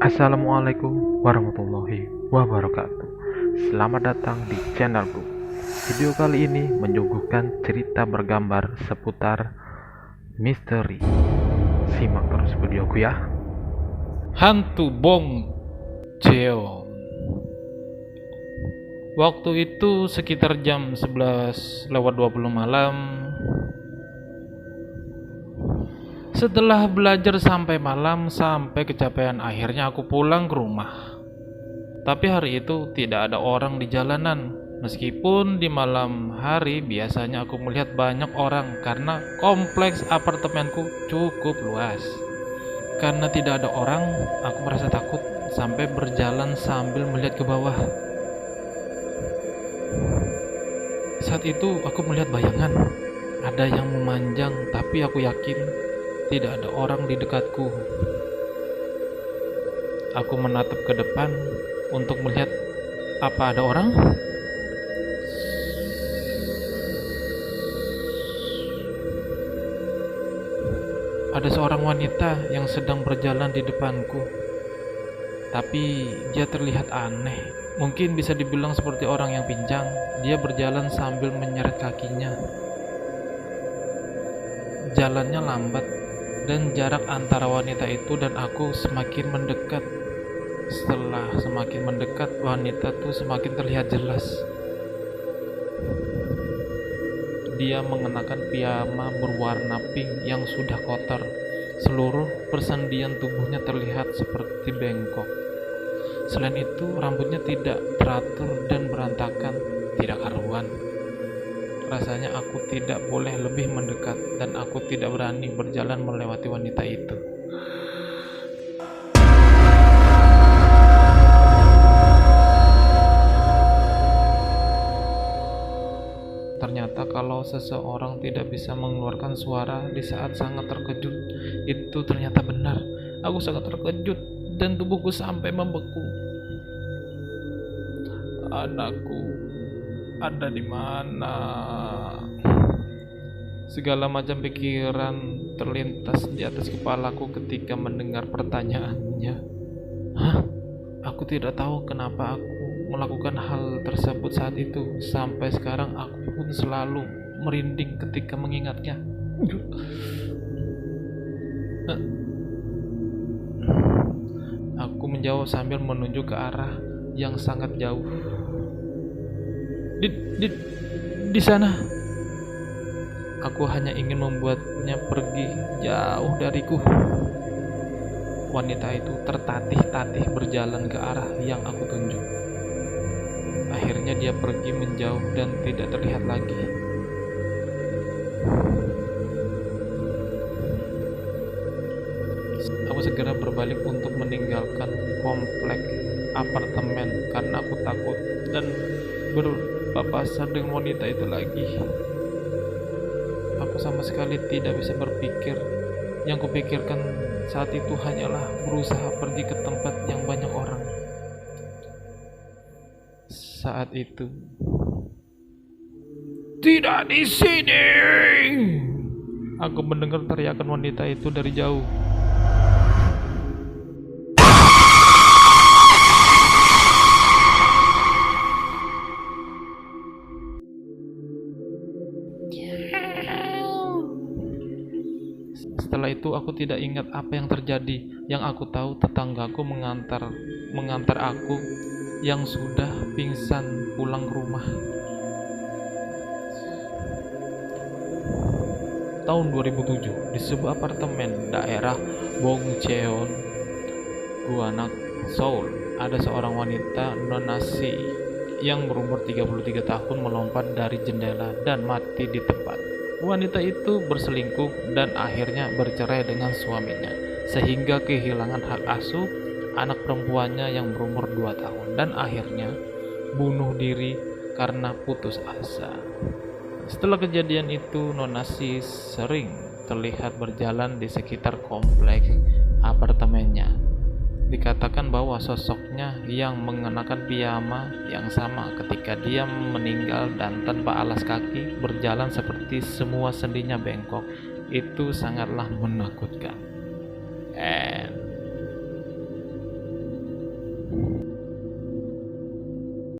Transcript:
Assalamualaikum warahmatullahi wabarakatuh. Selamat datang di channelku. Video kali ini menyuguhkan cerita bergambar seputar misteri. Simak terus videoku ya. Hantu Bong Cheon. Waktu itu sekitar jam 11:20 malam. Setelah belajar sampai malam, sampai kecapean, akhirnya aku pulang ke rumah. Tapi hari itu tidak ada orang di jalanan. Meskipun di malam hari biasanya aku melihat banyak orang karena kompleks apartemenku cukup luas. Karena tidak ada orang, aku merasa takut sampai berjalan sambil melihat ke bawah. Saat itu aku melihat bayangan, ada yang memanjang, tapi aku yakin tidak ada orang di dekatku. Aku menatap ke depan untuk melihat apa ada orang. Ada seorang wanita yang sedang berjalan di depanku, tapi dia terlihat aneh. Mungkin bisa dibilang seperti orang yang pincang. Dia berjalan sambil menyeret kakinya. Jalannya lambat, dan jarak antara wanita itu dan aku semakin mendekat. Setelah semakin mendekat, wanita itu semakin terlihat jelas. Dia mengenakan piyama berwarna pink yang sudah kotor. Seluruh persendian tubuhnya terlihat seperti bengkok. Selain itu, rambutnya tidak teratur dan berantakan, tidak karuan. Rasanya aku tidak boleh lebih mendekat, dan aku tidak berani berjalan melewati wanita itu. Ternyata kalau seseorang tidak bisa mengeluarkan suara di saat sangat terkejut, itu ternyata benar. Aku sangat terkejut dan tubuhku sampai membeku. Anakku ada di mana? Segala macam pikiran terlintas di atas kepalaku ketika mendengar pertanyaannya. Hah? Aku tidak tahu kenapa aku melakukan hal tersebut saat itu. Sampai sekarang aku pun selalu merinding ketika mengingatnya. Aku menjawab sambil menunjuk ke arah yang sangat jauh. Di, di, di sana. Aku hanya ingin membuatnya pergi jauh dariku. Wanita itu tertatih-tatih berjalan ke arah yang aku tunjuk. Akhirnya dia pergi menjauh dan tidak terlihat lagi. Aku segera berbalik untuk meninggalkan komplek apartemen karena aku takut dan berpapasan dengan wanita itu lagi. Aku sama sekali tidak bisa berpikir. Yang kupikirkan saat itu hanyalah berusaha pergi ke tempat yang banyak orang. Saat itu, tidak di sini. Aku mendengar teriakan wanita itu dari jauh. Setelah itu aku tidak ingat apa yang terjadi. Yang aku tahu tetanggaku mengantar aku yang sudah pingsan pulang ke rumah. Tahun 2007 di sebuah apartemen daerah Bongcheon, Guanak, Seoul, ada seorang wanita non-Nasi yang berumur 33 tahun melompat dari jendela dan mati di tempat. Wanita itu berselingkuh dan akhirnya bercerai dengan suaminya, sehingga kehilangan hak asuh anak perempuannya yang berumur 2 tahun dan akhirnya bunuh diri karena putus asa. Setelah kejadian itu, Nonasi sering terlihat berjalan di sekitar kompleks apartemennya. Dikatakan bahwa sosoknya yang mengenakan piyama yang sama ketika dia meninggal dan tanpa alas kaki berjalan seperti semua sendinya bengkok. Itu sangatlah menakutkan. And